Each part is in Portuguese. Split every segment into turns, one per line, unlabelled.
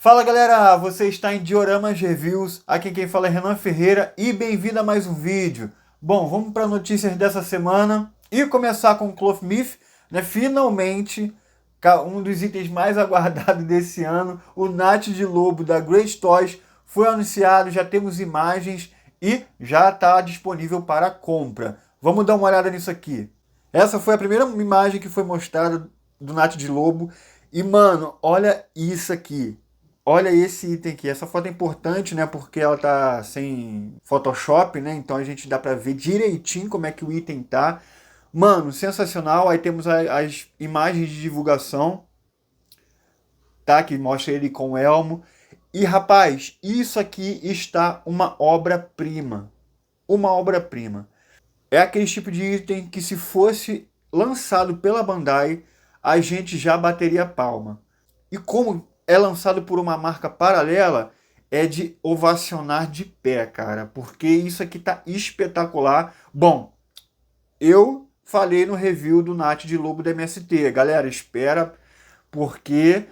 Fala galera, você está em Dioramas Reviews, aqui quem fala é Renan Ferreira e bem-vindo a mais um vídeo. Bom, vamos para notícias dessa semana e começar com o Cloth Myth, né? Finalmente, um dos itens mais aguardados desse ano, o Nath de Lobo da Great Toys foi anunciado, já temos imagens e já está disponível para compra. Vamos dar uma olhada nisso aqui. Essa foi a primeira imagem que foi mostrada do Nath de Lobo e mano, olha isso aqui. Olha esse item aqui, essa foto é importante, né, porque ela tá sem Photoshop, né, então a gente dá pra ver direitinho como é que o item tá. Mano, sensacional, aí temos as imagens de divulgação, tá, que mostra ele com o elmo. E rapaz, isso aqui está uma obra-prima, uma obra-prima. É aquele tipo de item que se fosse lançado pela Bandai, a gente já bateria palma. E como é lançado por uma marca paralela, é de ovacionar de pé, cara. Porque isso aqui tá espetacular. Bom, eu falei no review do Nath de Lobo da MST. Galera, espera, porque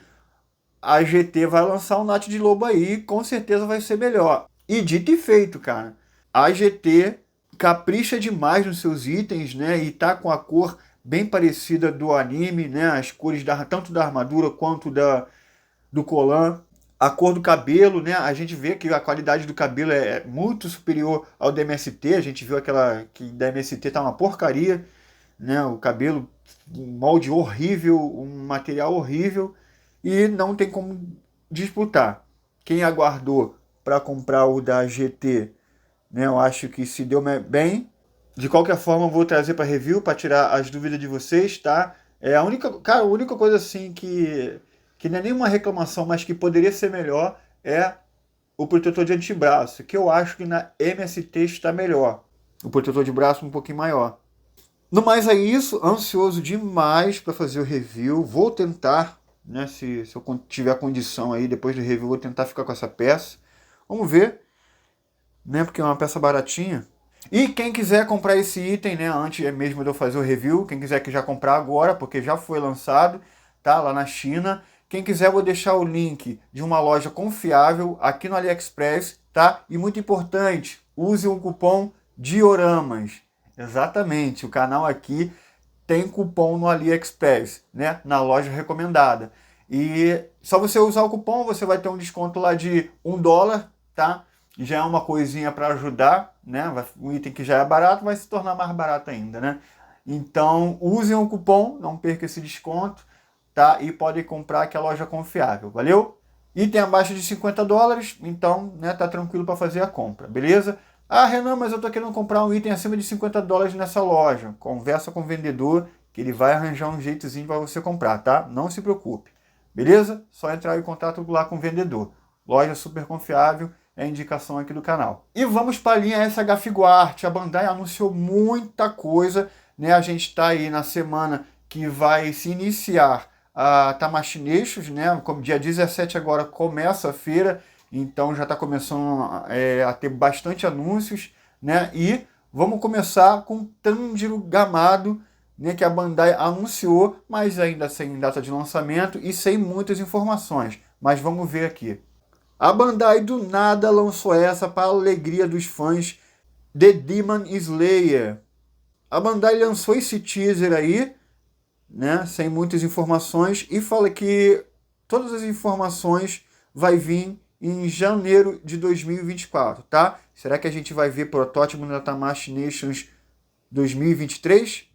a GT vai lançar um Nath de Lobo aí, com certeza vai ser melhor. E dito e feito, cara. A GT capricha demais nos seus itens, né? E tá com a cor bem parecida do anime, né? As cores tanto da armadura quanto do colã, a cor do cabelo, né? A gente vê que a qualidade do cabelo é muito superior ao da MST. A gente viu aquela que da MST tá uma porcaria, né? O cabelo, um molde horrível, um material horrível e não tem como disputar. Quem aguardou para comprar o da GT, né? Eu acho que se deu bem. De qualquer forma, eu vou trazer para review para tirar as dúvidas de vocês, tá? É a única, cara, a única coisa assim que não é nenhuma reclamação, mas que poderia ser melhor, é o protetor de antebraço, que eu acho que na MST está melhor. O protetor de braço um pouquinho maior. No mais é isso, ansioso demais para fazer o review. Vou tentar, né, se eu tiver condição aí, depois do review, vou tentar ficar com essa peça. Vamos ver, né, porque é uma peça baratinha. E quem quiser comprar esse item, né, antes mesmo de eu fazer o review, quem quiser que já comprar agora, porque já foi lançado, tá, lá na China. Quem quiser, eu vou deixar o link de uma loja confiável aqui no AliExpress, tá? E muito importante, use o cupom DIORAMAS. Exatamente, o canal aqui tem cupom no AliExpress, né? Na loja recomendada. E só você usar o cupom, você vai ter um desconto lá de $1, tá? Já é uma coisinha para ajudar, né? Um item que já é barato vai se tornar mais barato ainda, né? Então, usem o cupom, não perca esse desconto, tá? E podem comprar que é a loja confiável, valeu? Item abaixo de $50, então, né, tá tranquilo para fazer a compra, beleza? Ah, Renan, mas eu tô querendo comprar um item acima de $50 nessa loja. Conversa com o vendedor, que ele vai arranjar um jeitozinho para você comprar, tá? Não se preocupe, beleza? Só entrar em contato lá com o vendedor. Loja super confiável, é a indicação aqui do canal. E vamos para a linha SH Figuarte. A Bandai anunciou muita coisa, né? A gente está aí na semana que vai se iniciar a Tamashii Nations, né? Como dia 17 agora começa a feira, então já está começando a ter bastante anúncios, né? E vamos começar com Tanjiro Gamado, né? Que a Bandai anunciou, mas ainda sem data de lançamento e sem muitas informações. Mas vamos ver aqui. A Bandai do nada lançou essa para a alegria dos fãs, The Demon Slayer. A Bandai lançou esse teaser aí, né, sem muitas informações, e fala que todas as informações vai vir em janeiro de 2024, tá? Será que a gente vai ver protótipo da Tamashii Nations 2023?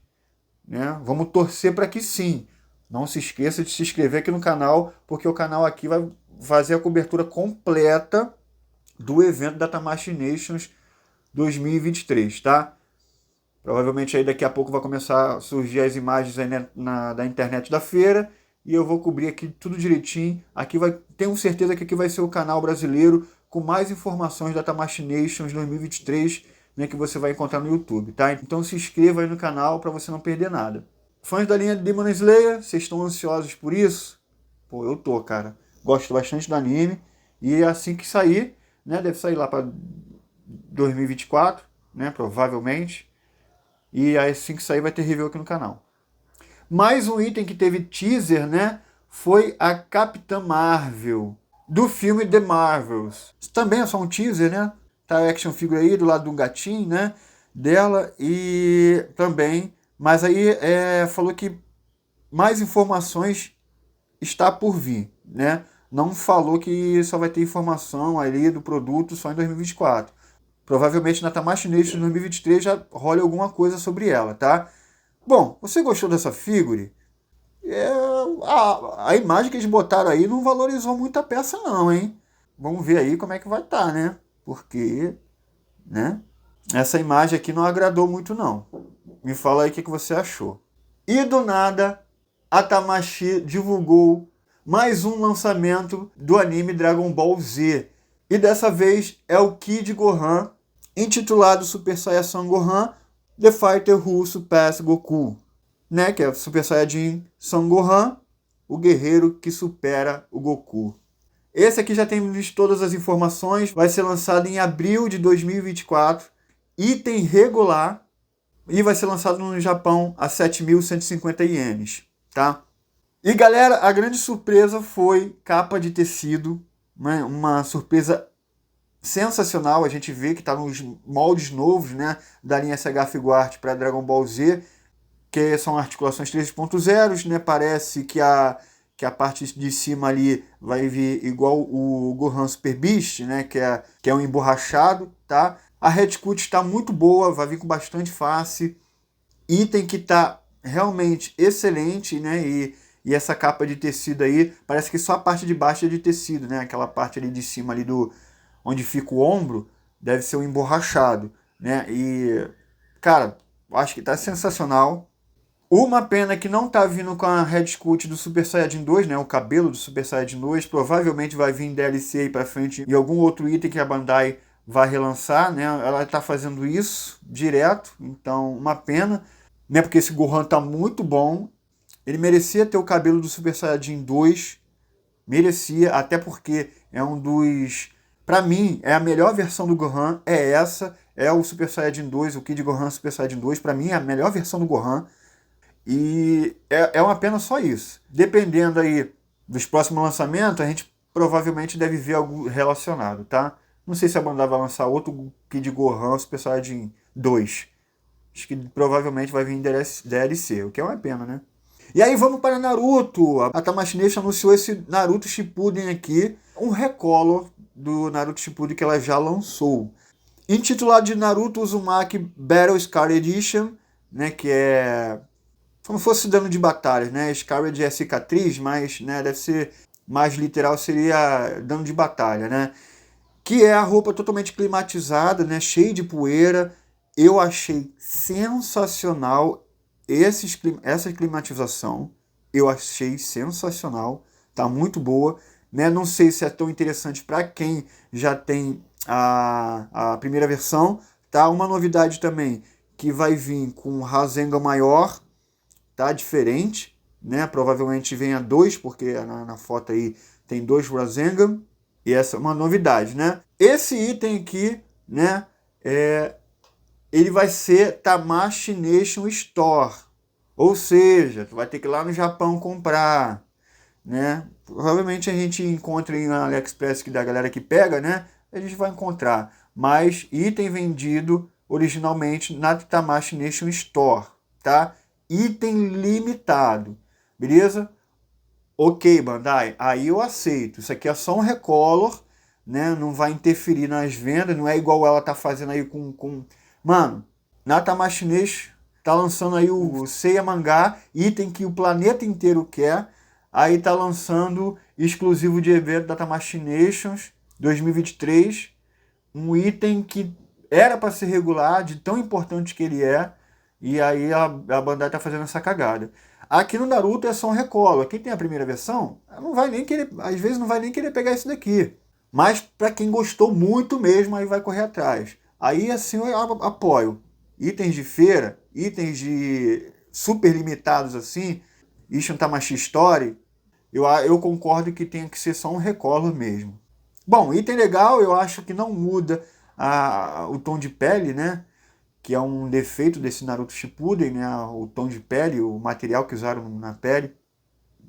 Né? Vamos torcer para que sim. Não se esqueça de se inscrever aqui no canal, porque o canal aqui vai fazer a cobertura completa do evento da Tamashii Nations 2023, tá? Provavelmente aí daqui a pouco vai começar a surgir as imagens aí da internet da feira e eu vou cobrir aqui tudo direitinho. Aqui tenho certeza que aqui vai ser o canal brasileiro com mais informações da Tamashii Nations 2023, né, que você vai encontrar no YouTube, tá? Então se inscreva aí no canal para você não perder nada. Fãs da linha Demon Slayer, vocês estão ansiosos por isso? Pô, eu tô, cara. Gosto bastante do anime e assim que sair, né, deve sair lá para 2024, né, provavelmente. E assim que sair vai ter review aqui no canal. Mais um item que teve teaser, né, foi a Capitã Marvel. do filme The Marvels. Isso também é só um teaser, né? Tá a action figure aí do lado de um gatinho, né? Dela e também... Mas aí falou que mais informações está por vir, né? Não falou que só vai ter informação ali do produto só em 2024. Provavelmente na Tamashii Nation 2023 já role alguma coisa sobre ela, tá? Bom, você gostou dessa figure? A imagem que eles botaram aí não valorizou muito a peça não, hein? Vamos ver aí como é que vai estar, né? Porque, né? Essa imagem aqui não agradou muito não. Me fala aí o que você achou. E do nada, a Tamashii divulgou mais um lançamento do anime Dragon Ball Z. E dessa vez é o Kid Gohan, intitulado Super Saiyan Gohan, The Fighter Who Surpass Goku. Né? Que é Super Saiyajin Son Gohan, o guerreiro que supera o Goku. Esse aqui já tem visto todas as informações, vai ser lançado em abril de 2024, item regular, e vai ser lançado no Japão a 7.150 ienes, tá? E galera, a grande surpresa foi capa de tecido, né? Uma surpresa sensacional. A gente vê que está nos moldes novos, né, da linha SH Figuarte para Dragon Ball Z, que são articulações 3.0, né? Parece que a parte de cima ali vai vir igual o Gohan Super Beast, né? Que é um emborrachado, tá? A headcut está muito boa, vai vir com bastante face. Item que está realmente excelente, né? E essa capa de tecido aí, parece que só a parte de baixo é de tecido, né? Aquela parte ali de cima, ali onde fica o ombro, deve ser um emborrachado, né? E, cara, eu acho que está sensacional. Uma pena que não tá vindo com a Red Sculpt do Super Saiyajin 2, né? O cabelo do Super Saiyajin 2. Provavelmente vai vir em DLC aí pra frente e algum outro item que a Bandai vai relançar, né? Ela tá fazendo isso direto, então uma pena, né? Porque esse Gohan tá muito bom. Ele merecia ter o cabelo do Super Saiyajin 2. Merecia, até porque é um dos... Pra mim, é a melhor versão do Gohan, é essa. É o Super Saiyajin 2, o Kid Gohan Super Saiyajin 2. Pra mim é a melhor versão do Gohan. E é uma pena só isso. Dependendo aí dos próximos lançamentos, a gente provavelmente deve ver algo relacionado, tá? Não sei se a Bandai vai lançar outro Kid Gohan Super Saiyajin 2. Acho que provavelmente vai vir em DLC, o que é uma pena, né? E aí vamos para Naruto. A Tamashii Nation anunciou esse Naruto Shippuden aqui, um recolor do Naruto Shippuden que ela já lançou. Intitulado de Naruto Uzumaki Battle Scar Edition, né, que é como se fosse dano de batalha, né? Scarred é cicatriz, mas, né, deve ser mais literal, seria dano de batalha, né? Que é a roupa totalmente climatizada, né? Cheia de poeira. Eu achei sensacional essa climatização. Eu achei sensacional. Tá muito boa, né? Não sei se é tão interessante para quem já tem a primeira versão, tá? Uma novidade também que vai vir com Rasengan maior, tá diferente, né? Provavelmente venha 2, porque na foto aí tem 2 Rasengan, e essa é uma novidade, né? Esse item aqui, né, ele vai ser Tamashii Nation Store, ou seja, tu vai ter que ir lá no Japão comprar, né? Provavelmente a gente encontra em AliExpress, que da galera que pega, né? A gente vai encontrar, mas item vendido originalmente na Tamashii Nation Store, tá? Item limitado, beleza? Ok, Bandai, aí eu aceito. Isso aqui é só um recolor, né? Não vai interferir nas vendas, não é igual ela tá fazendo aí com... Mano, na Tamashii Nation tá lançando aí o Seiya Mangá, item que o planeta inteiro quer. Aí tá lançando exclusivo de evento da Tamashii Nations 2023, um item que era para ser regular, de tão importante que ele é. E aí a Bandai tá fazendo essa cagada. Aqui no Naruto é só um recolo. Quem tem a primeira versão, não vai nem querer, às vezes não vai nem querer pegar isso daqui. Mas para quem gostou muito mesmo, aí vai correr atrás. Aí assim eu apoio. Itens de feira, itens de super limitados assim, Ishin Tamashii Story, eu concordo que tem que ser só um recolo mesmo. Bom, item legal, eu acho que não muda o tom de pele, né? Que é um defeito desse Naruto Shippuden, né? O tom de pele, o material que usaram na pele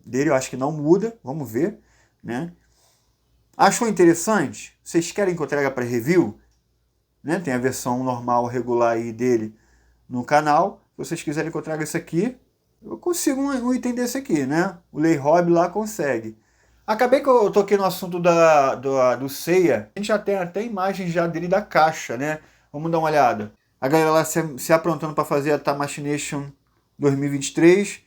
dele, eu acho que não muda, vamos ver, né? Achou interessante? Vocês querem que eu traga para review? Né? Tem a versão normal, regular aí dele no canal. Se vocês quiserem que eu traga isso aqui, eu consigo um item desse aqui, né? O Lei Hobby lá consegue. Acabei que eu toquei no assunto do Seiya. A gente já tem até imagens já dele da caixa, né? Vamos dar uma olhada. A galera lá se aprontando para fazer a Tamashii Nation 2023.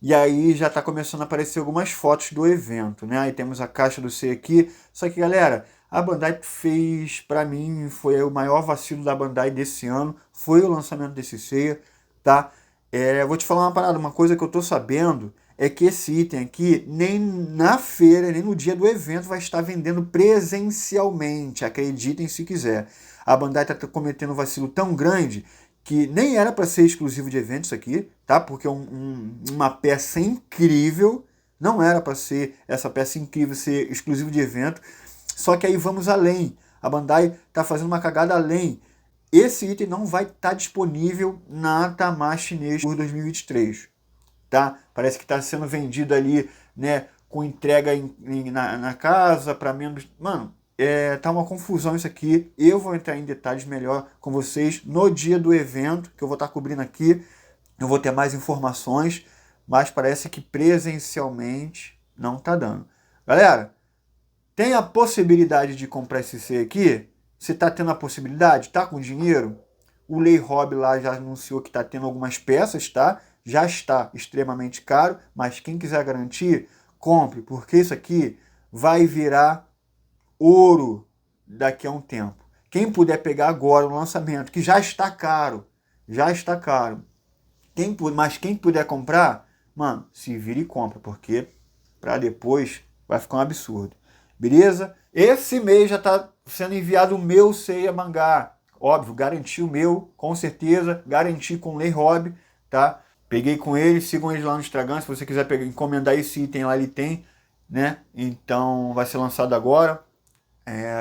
E aí já está começando a aparecer algumas fotos do evento, né? Aí temos a caixa do Seiya aqui. Só que, galera, a Bandai fez, para mim, foi o maior vacilo da Bandai desse ano. Foi o lançamento desse Seiya, tá? Eu vou te falar uma parada, uma coisa que eu tô sabendo é que esse item aqui, nem na feira, nem no dia do evento, vai estar vendendo presencialmente. Acreditem se quiser. A Bandai está cometendo um vacilo tão grande que nem era para ser exclusivo de eventos isso aqui, tá? Porque uma peça incrível, não era para ser essa peça incrível ser exclusivo de evento. Só que aí vamos além. A Bandai está fazendo uma cagada além. Esse item não vai estar disponível na Tamashii Nation por 2023, tá? Parece que está sendo vendido ali, né, com entrega na casa para membros. Mano, tá uma confusão isso aqui. Eu vou entrar em detalhes melhor com vocês no dia do evento, que eu vou estar cobrindo aqui. Eu vou ter mais informações, mas parece que presencialmente não tá dando. Galera, tem a possibilidade de comprar esse C aqui? Você está tendo a possibilidade? Está com dinheiro? O Lei Hobby lá já anunciou que está tendo algumas peças, tá? Já está extremamente caro, mas quem quiser garantir, compre, porque isso aqui vai virar ouro daqui a um tempo. Quem puder pegar agora o lançamento, que já está caro, mas quem puder comprar, mano, se vira e compra, porque para depois vai ficar um absurdo. Beleza? Esse mês já está sendo enviado o meu Seiya mangá. Óbvio, garanti o meu, com certeza. Garanti com o Lei Hobby, tá? Peguei com ele, sigam eles lá no Instagram. Se você quiser encomendar esse item lá, ele tem, né? Então vai ser lançado agora.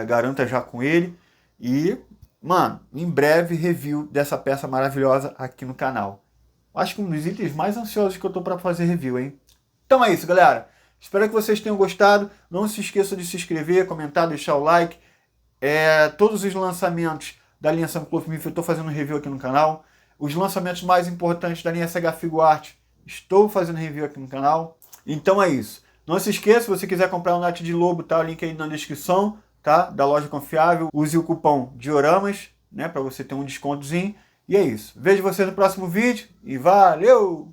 Garanta já com ele. E, mano, em breve review dessa peça maravilhosa aqui no canal. Acho que um dos itens mais ansiosos que eu tô para fazer review, hein? Então é isso, galera. Espero que vocês tenham gostado. Não se esqueça de se inscrever, comentar, deixar o like. Todos os lançamentos da linha Sam Cloth Myth eu estou fazendo review aqui no canal. Os lançamentos mais importantes da linha SH Figuarte estou fazendo review aqui no canal. Então é isso. Não se esqueça, se você quiser comprar um Nath de Lobo, tá? O link aí na descrição, tá? Da loja confiável. Use o cupom DIORAMAS, né? Para você ter um descontozinho. E é isso. Vejo vocês no próximo vídeo e valeu!